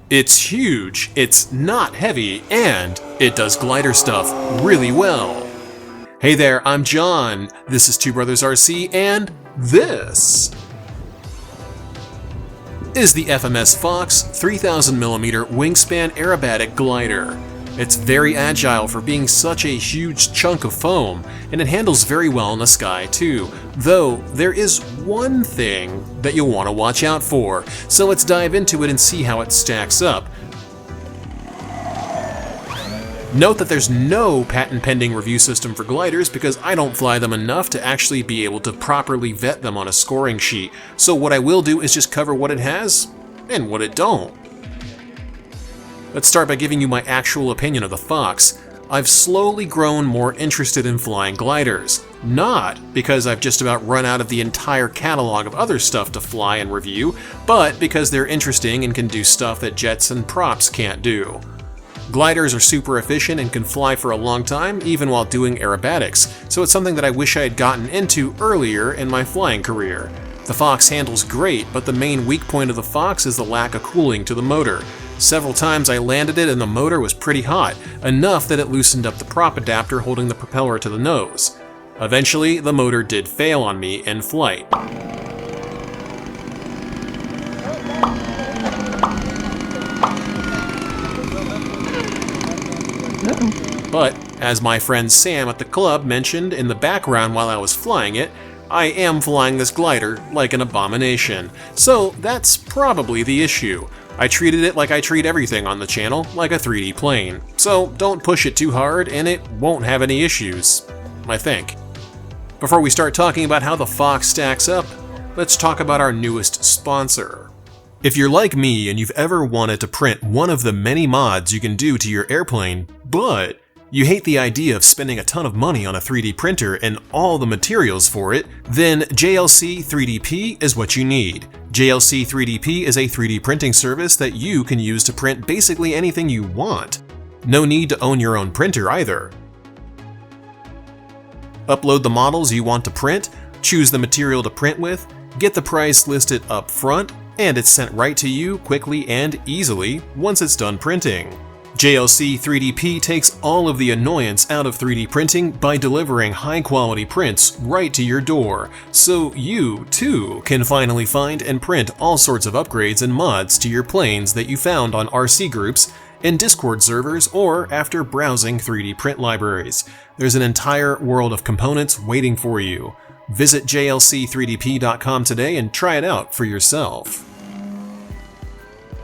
It's huge, it's not heavy, and it does glider stuff really well. Hey there, I'm John, this is Two Brothers RC, and this is the FMS Fox 3000mm wingspan aerobatic glider. It's very agile for being such a huge chunk of foam, and it handles very well in the sky too, though there is one thing that you'll want to watch out for, so let's dive into it and see how it stacks up. Note that there's no patent pending review system for gliders because I don't fly them enough to actually be able to properly vet them on a scoring sheet, so what I will do is just cover what it has and what it don't. Let's start by giving you my actual opinion of the Fox. I've slowly grown more interested in flying gliders. Not because I've just about run out of the entire catalog of other stuff to fly and review, but because they're interesting and can do stuff that jets and props can't do. Gliders are super efficient and can fly for a long time, even while doing aerobatics, so it's something that I wish I had gotten into earlier in my flying career. The Fox handles great, but the main weak point of the Fox is the lack of cooling to the motor. Several times I landed it and the motor was pretty hot, enough that it loosened up the prop adapter holding the propeller to the nose. Eventually, the motor did fail on me in flight. But, as my friend Sam at the club mentioned in the background while I was flying it, I am flying this glider like an abomination, so that's probably the issue. I treated it like I treat everything on the channel, like a 3D plane, so don't push it too hard and it won't have any issues, I think. Before we start talking about how the Fox stacks up, let's talk about our newest sponsor. If you're like me and you've ever wanted to print one of the many mods you can do to your airplane, but you hate the idea of spending a ton of money on a 3D printer and all the materials for it, then JLC 3DP is what you need. JLC 3DP is a 3D printing service that you can use to print basically anything you want. No need to own your own printer either. Upload the models you want to print, choose the material to print with, get the price listed up front, and it's sent right to you quickly and easily once it's done printing. JLC 3DP takes all of the annoyance out of 3D printing by delivering high-quality prints right to your door, so you, too, can finally find and print all sorts of upgrades and mods to your planes that you found on RC groups, in Discord servers, or after browsing 3D print libraries. There's an entire world of components waiting for you. Visit jlc3dp.com today and try it out for yourself.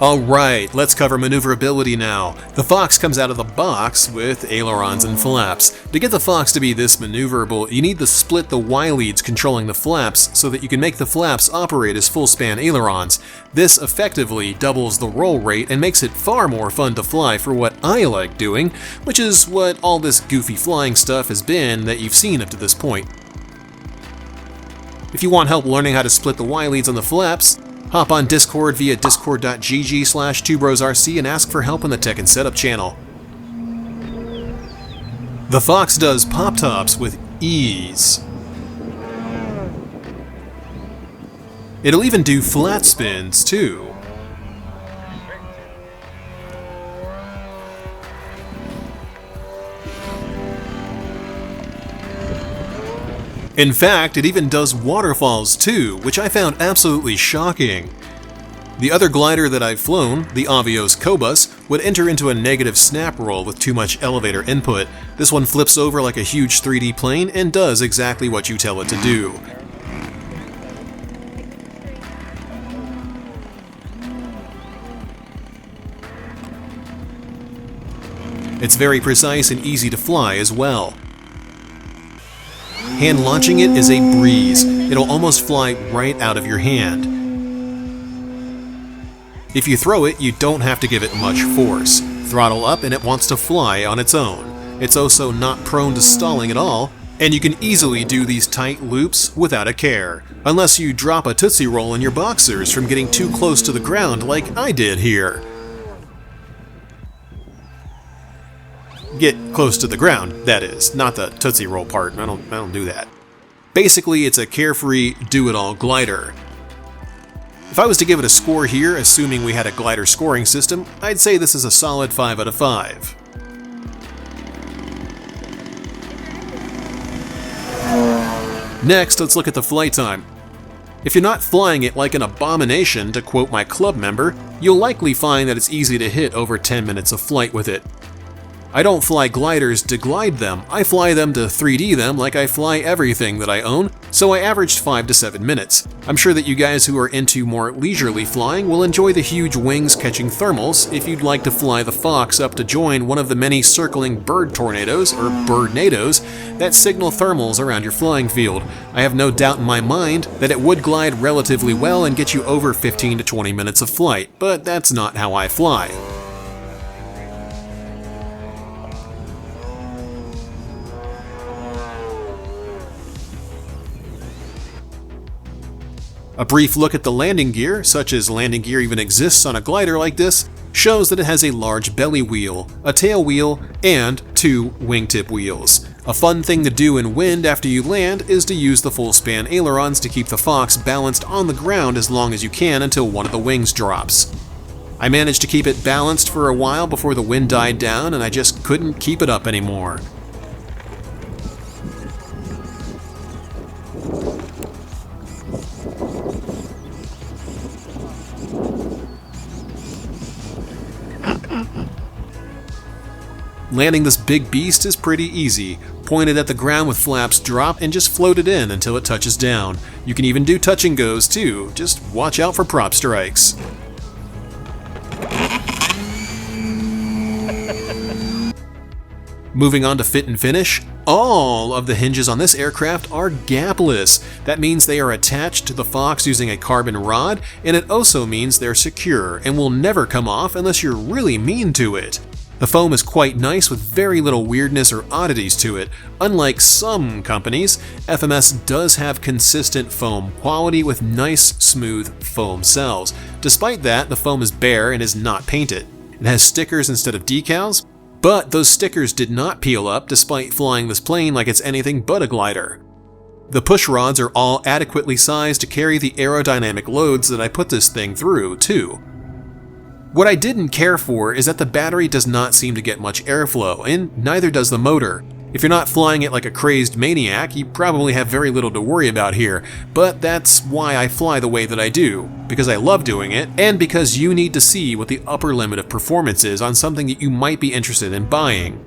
Alright, let's cover maneuverability now. The Fox comes out of the box with ailerons and flaps. To get the Fox to be this maneuverable, you need to split the Y leads controlling the flaps so that you can make the flaps operate as full-span ailerons. This effectively doubles the roll rate and makes it far more fun to fly for what I like doing, which is what all this goofy flying stuff has been that you've seen up to this point. If you want help learning how to split the Y leads on the flaps, hop on Discord via discord.gg/2brosrc and ask for help in the Tech and Setup channel. The Fox does pop-tops with ease. It'll even do flat spins too. In fact, it even does waterfalls too, which I found absolutely shocking. The other glider that I've flown, the Avios Cobus, would enter into a negative snap roll with too much elevator input. This one flips over like a huge 3D plane and does exactly what you tell it to do. It's very precise and easy to fly as well. Hand launching it is a breeze. It'll almost fly right out of your hand. If you throw it, you don't have to give it much force. Throttle up and it wants to fly on its own. It's also not prone to stalling at all, and you can easily do these tight loops without a care, unless you drop a Tootsie Roll in your boxers from getting too close to the ground like I did here. Get close to the ground, that is, not the Tootsie Roll part. I don't do that. Basically, it's a carefree, do-it-all glider. If I was to give it a score here, assuming we had a glider scoring system, I'd say this is a solid 5 out of 5. Next, let's look at the flight time. If you're not flying it like an abomination, to quote my club member, you'll likely find that it's easy to hit over 10 minutes of flight with it. I don't fly gliders to glide them, I fly them to 3D them like I fly everything that I own, so I averaged 5 to 7 minutes. I'm sure that you guys who are into more leisurely flying will enjoy the huge wings catching thermals if you'd like to fly the Fox up to join one of the many circling bird tornadoes, or birdnadoes, that signal thermals around your flying field. I have no doubt in my mind that it would glide relatively well and get you over 15 to 20 minutes of flight, but that's not how I fly. A brief look at the landing gear, such as landing gear even exists on a glider like this, shows that it has a large belly wheel, a tail wheel, and 2 wingtip wheels. A fun thing to do in wind after you land is to use the full span ailerons to keep the Fox balanced on the ground as long as you can until one of the wings drops. I managed to keep it balanced for a while before the wind died down, and I just couldn't keep it up anymore. Landing this big beast is pretty easy. Point it at the ground with flaps dropped and just float it in until it touches down. You can even do touch and goes too, just watch out for prop strikes. Moving on to fit and finish, all of the hinges on this aircraft are gapless. That means they are attached to the Fox using a carbon rod, and it also means they're secure and will never come off unless you're really mean to it. The foam is quite nice with very little weirdness or oddities to it. Unlike some companies, FMS does have consistent foam quality with nice, smooth foam cells. Despite that, the foam is bare and is not painted. It has stickers instead of decals, but those stickers did not peel up despite flying this plane like it's anything but a glider. The push rods are all adequately sized to carry the aerodynamic loads that I put this thing through, too. What I didn't care for is that the battery does not seem to get much airflow, and neither does the motor. If you're not flying it like a crazed maniac, you probably have very little to worry about here, but that's why I fly the way that I do, because I love doing it, and because you need to see what the upper limit of performance is on something that you might be interested in buying.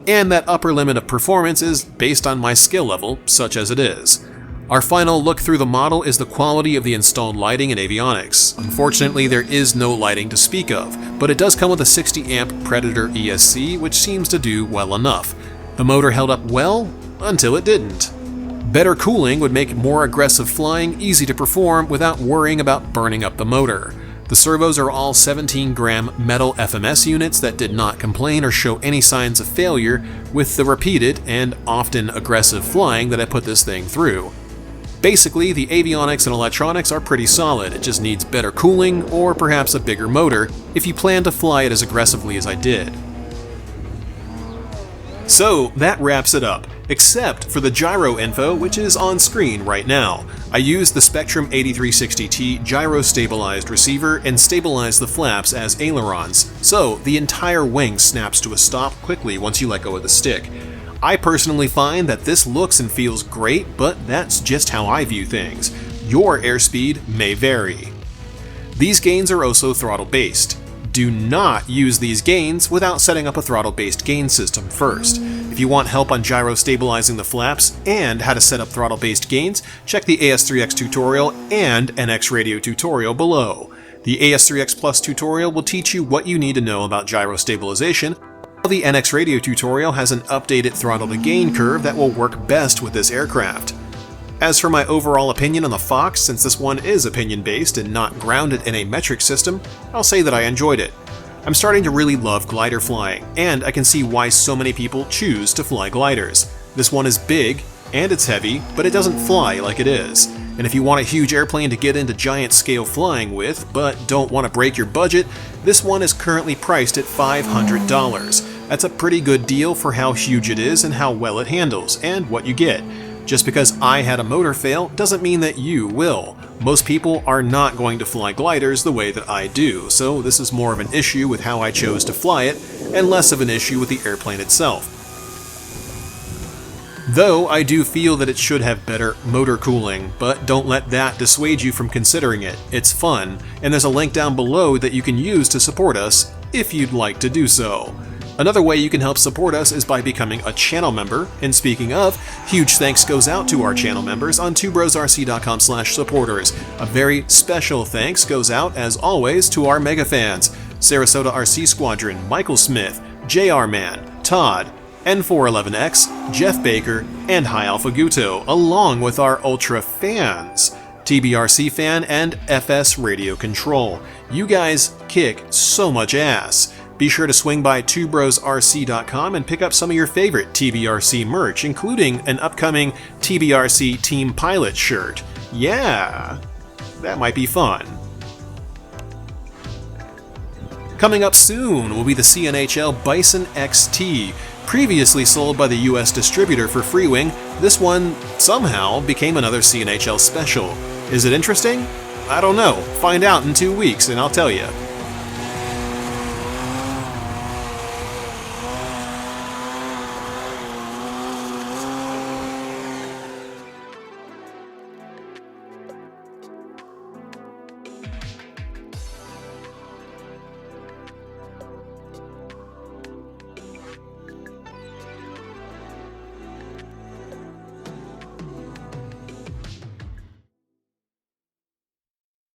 And that upper limit of performance is based on my skill level, such as it is. Our final look through the model is the quality of the installed lighting and avionics. Unfortunately, there is no lighting to speak of, but it does come with a 60 amp Predator ESC, which seems to do well enough. The motor held up well, until it didn't. Better cooling would make more aggressive flying easy to perform without worrying about burning up the motor. The servos are all 17-gram metal FMS units that did not complain or show any signs of failure with the repeated and often aggressive flying that I put this thing through. Basically, the avionics and electronics are pretty solid, it just needs better cooling or perhaps a bigger motor if you plan to fly it as aggressively as I did. So that wraps it up, except for the gyro info, which is on screen right now. I used the Spectrum 8360T gyro stabilized receiver and stabilized the flaps as ailerons, so the entire wing snaps to a stop quickly once you let go of the stick. I personally find that this looks and feels great, but that's just how I view things. Your airspeed may vary. These gains are also throttle-based. Do not use these gains without setting up a throttle-based gain system first. If you want help on gyro stabilizing the flaps and how to set up throttle-based gains, check the AS3X tutorial and NX Radio tutorial below. The AS3X Plus tutorial will teach you what you need to know about gyro stabilization, while the NX Radio tutorial has an updated throttle-to-gain curve that will work best with this aircraft. As for my overall opinion on the Fox, since this one is opinion-based and not grounded in a metric system, I'll say that I enjoyed it. I'm starting to really love glider flying, and I can see why so many people choose to fly gliders. This one is big, and it's heavy, but it doesn't fly like it is. And if you want a huge airplane to get into giant scale flying with, but don't want to break your budget, this one is currently priced at $500. That's a pretty good deal for how huge it is and how well it handles, and what you get. Just because I had a motor fail doesn't mean that you will. Most people are not going to fly gliders the way that I do, so this is more of an issue with how I chose to fly it, and less of an issue with the airplane itself. Though I do feel that it should have better motor cooling, but don't let that dissuade you from considering it. It's fun, and there's a link down below that you can use to support us if you'd like to do so. Another way you can help support us is by becoming a channel member, and speaking of, huge thanks goes out to our channel members on twobrosrc.com/supporters. A very special thanks goes out, as always, to our mega fans: Sarasota RC Squadron, Michael Smith, JR Man, Todd, N411X, Jeff Baker, and High Alpha Guto, along with our Ultra fans, TBRC Fan and FS Radio Control. You guys kick so much ass. Be sure to swing by twobrosrc.com and pick up some of your favorite TBRC merch, including an upcoming TBRC Team Pilot shirt. Yeah, that might be fun. Coming up soon will be the CNHL Bison XT. Previously sold by the US distributor for Freewing, this one somehow became another CNHL special. Is it interesting? I don't know. Find out in 2 weeks and I'll tell you.